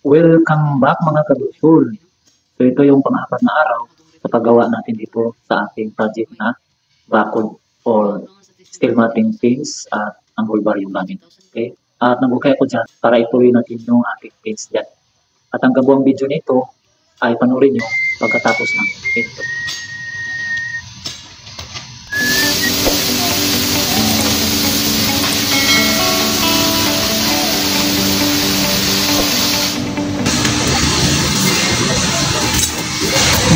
Welcome back mga kabusol. So ito yung pang-apat na araw sa paggawa natin dito sa ating project na bakod or steel matting pins at angle bar yung gamit. Okay? At nabukay ako dyan para ituloy natin yung ating pins dyan. At ang kabuang video nito ay panoorin nyo pagkatapos ng intro.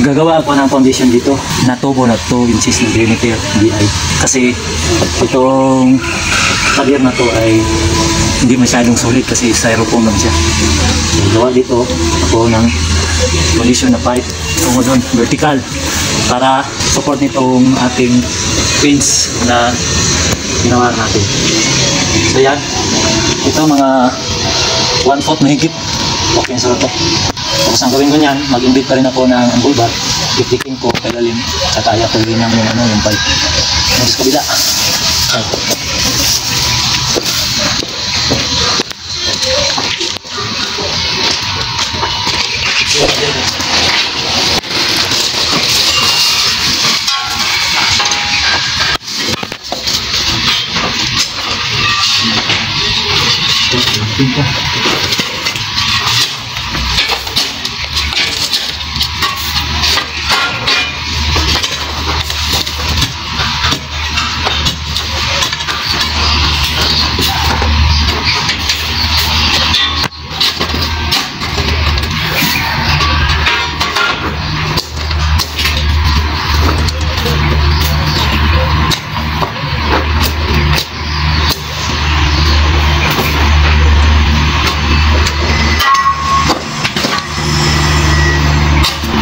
Gagawa ako ng foundation dito na tubo na 2 inches ng diameter DI. Kasi itong pader na to ay hindi masyadong sulit kasi styrofoam lang siya. Gagawa dito ako ng foundation na pipe tungo doon, vertical, para support nitong ating pins na ginawa natin. So yan, ito mga 1 foot na higit. Okay na sa ito. Tapos ang gawin ko niyan, mag-invite pa rin ako ng angle bar. Itikin ko kailalim, tsaka ko rin yung pipe. Yung sa kabila.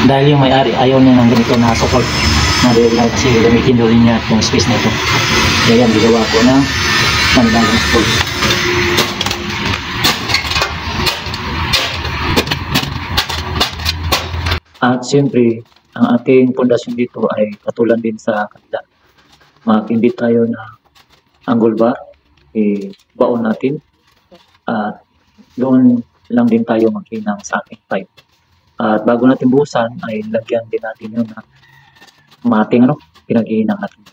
Dahil yung may-ari ayaw niya ng ganito na support na diagonal kasi gamitin doon niya itong space na ito. Kaya yan, gigawa ko ng panibagong support. At siyempre, ang ating pundasyon dito ay katulad din sa kanila. Mag-invit tayo na angle bar, baon natin, at doon lang din tayo maghinang sa ating pipe. At bago natin buhusan ay lagyan din natin yun na mating pinaghihinang natin.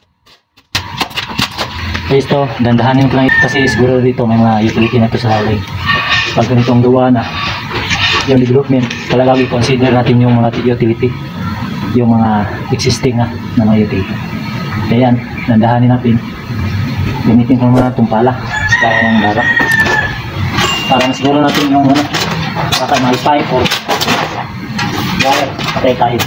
Okay, ito, dandahanin ko lang ito kasi siguro dito may mga utility na ito sa haway. Pag ganitong gawa na yung development, talaga i-consider natin yung mga utility, yung mga existing na mga utility. Kaya yan, dandahanin natin. Gamitin ko muna itong pala kaya ng darak para masiguro natin yung baka may pipe or wire, patay tayo.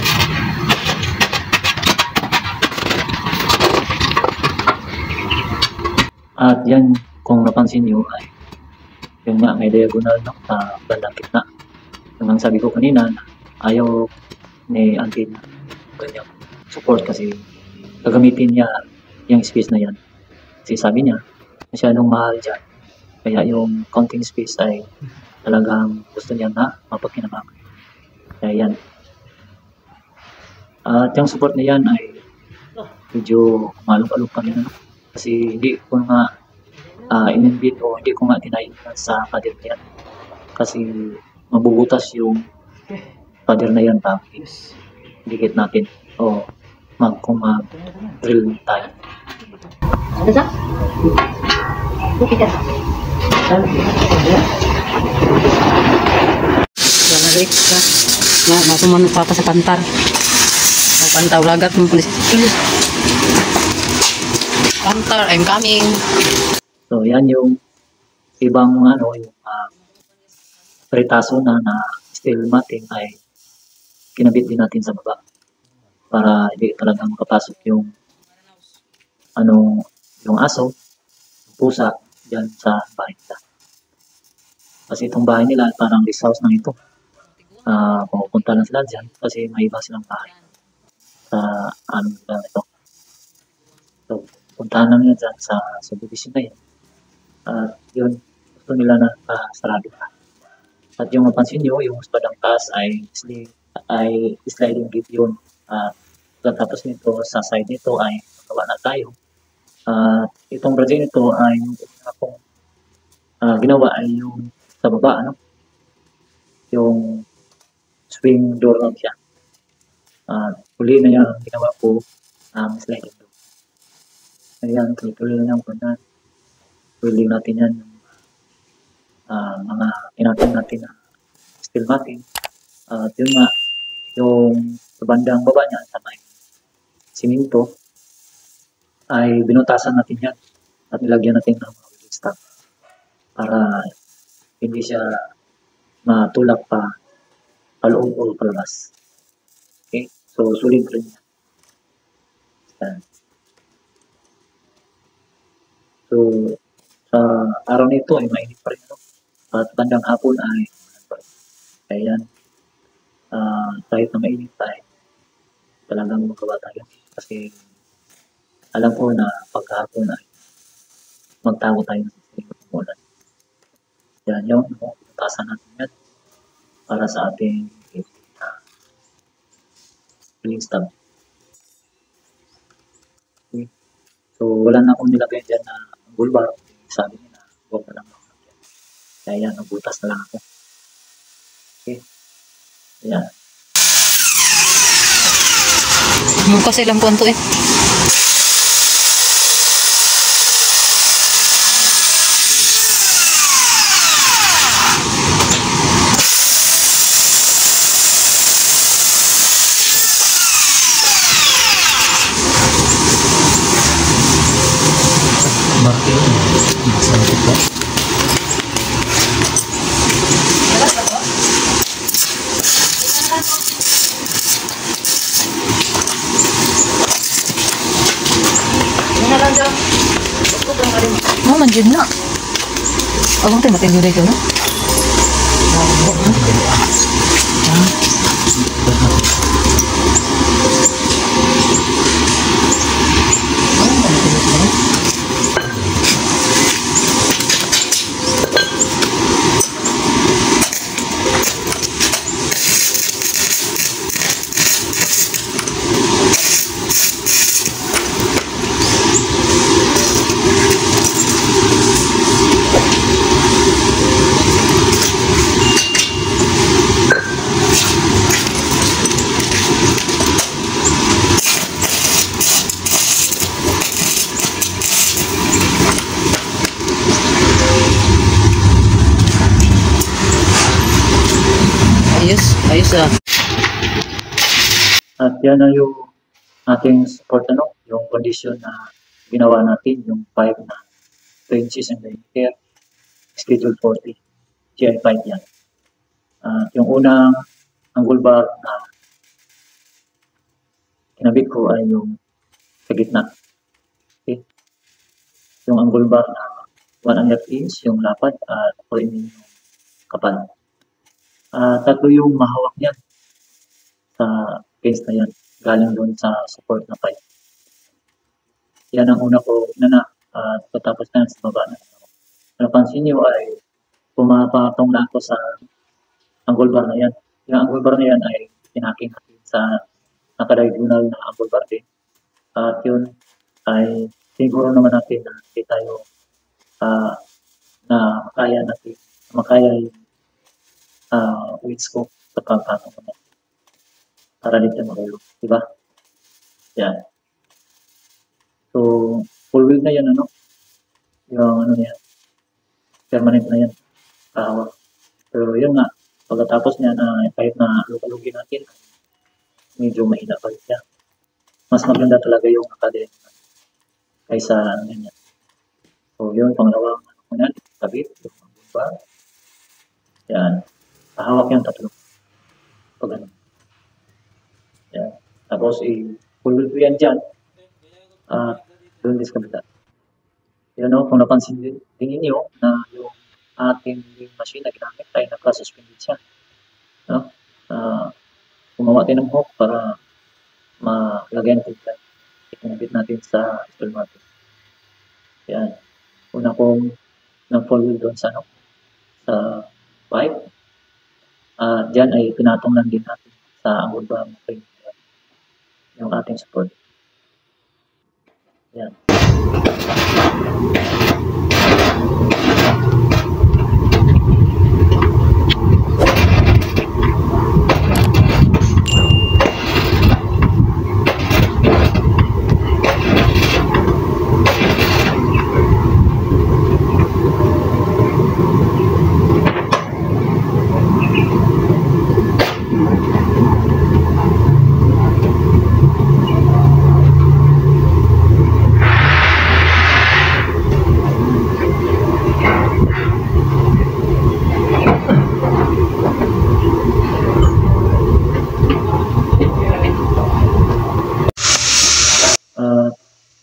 At yan, kung napansin nyo ay yun nga, may diagonal sa bandang gitna. Yung sabi ko kanina, ayaw ni auntie na ganyang support kasi gagamitin niya yung space na yan. Kasi sabi niya, masyadong mahal dyan. Kaya yung counting space ay talagang gusto niya na mapagkinabangan. Kaya yan. At yung support na yan ay medyo maluk-aluk pa rin. Kasi hindi ko nga in-invite o hindi ko nga dinayin sa pader na yan. Kasi mabubutas yung pader na yan tapos dikit natin o mag-drill tayo. Ano sa? Bukit ka. Rik ka. Na matuman papa sa pantar. Ang pantaw lagat mo pulis. Pantar, I'm coming. So yan yung ibang yung pritaso na steel matting ay kinabit din natin sa baba para hindi talaga makapasok yung yung aso, yung pusa dyan sa bahay nila. Kasi itong bahay nila parang guest house na ito. Pupunta lang sila dyan kasi may iba silang bahay sa ito. So, puntahan lang nila dyan sa subdivision na yan. At yun, gusto nila na sarado pa. At yung mapansin nyo, yung padang taas ay sliding gate yun. Tapos nito, sa side nito ay magawa na tayo. Itong project nito ay yung akong ginawa ay yung sa baba, yung swing door knob siya. Huli na yung ginawa ko sliding door. Ayan, tuloy na yung kunan. Welding natin yan yung mga tinatang natin na steel matting. At yun nga, yung sa bandang baba niya sa may siminto ay binutasan natin yan at nilagyan natin ng mga welding stock para hindi siya matulak pa paloob o palabas. Okay, so sulit rin yan. Yan. So sa araw nito ay mainit pa rin, no? At bandang hapon ay kaya yan, kahit na mainit tayo, talagang magawa tayo kasi alam ko na pagkahapon ay magtago tayo ng umulan. Yan yung tasan natin yan para sa ating filling stub. Okay. So wala na akong nilagay dyan na bullbar. Sabi niya na huwag na lang ako. Kaya yan, nagbutas na lang ako. Okay. Ayan. Bukas ilang kuwan to eh. Bakit? Masakit ba? Manjud na. Abang tayo matindi dito, no? Ayos ah. At yan na yung ating support, yung condition na ginawa natin, yung pipe na 2 inches and diameter, schedule 40, GI5 yan. Yung unang angle bar na kinabit ko ay yung sa gitna. Okay. Yung angle bar na 1.5 inch yung lapad at 4 mm yung kapal. Tatlo yung mahawak niyan sa case na yan, galing doon sa support na pipe. Yan ang una ko inana at patapos na sa baba na. Napansin nyo ay pumapatong na ako sa angle bar na yan. Yung angle bar na yan ay tinaking natin sa nakadiagonal na angle bar din. At yun ay siguro naman natin na hindi tayo na makaya yung weights ko sa pagpapatong ko na. Para dito mahulog, diba? Yan. So, full wheel na yan, yung yan, permanent na yan, kahawak. Pero yun nga, pagkatapos niya na kahit na lukalugin natin, medyo mahina pa rin siya. Mas maganda talaga yung academy kaysa yan. So, yun, pangalawang yan, kabit, yung bumba. Yan. Kahawak yung tatlo. Pag ano. Yan. Tapos, full wheel ko yan dyan. Doon din sa kabila. Yan kung napansin din ninyo na yung ating machine na ginamit ay naka-suspended siya. Gumawa tayo ng hook para malagyan natin dyan. Ikinabit natin sa steel natin. Yan. Una kong ng full wheel doon sa pipe. Diyan ay pinatong lang din natin sa angle bar yung ating support. Yan.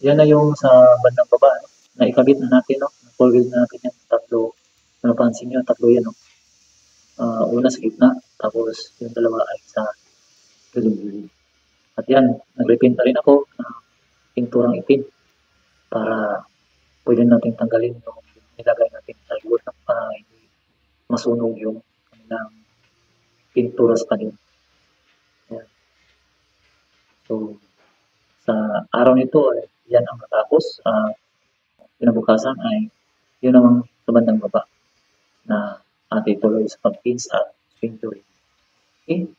yan na yung sa bandang baba, no? Na ikabit na natin, no? Full wheel na natin yan. Tatlo. Kung napansin nyo, tatlo yan, no? Una sa gitna, tapos yung dalawa ay sa gilid. At yan, nagpipinta rin ako ng pinturang itim para pwede natin tanggalin yung nilagay natin sa wood para hindi masunog yung kanilang pintura sa kanila. Yan. So, sa araw nito ay yan ang matapos. Kinabukasan ay yun naman sa bandang baba na ati tuloy sa pag-pins at pinturing. Okay?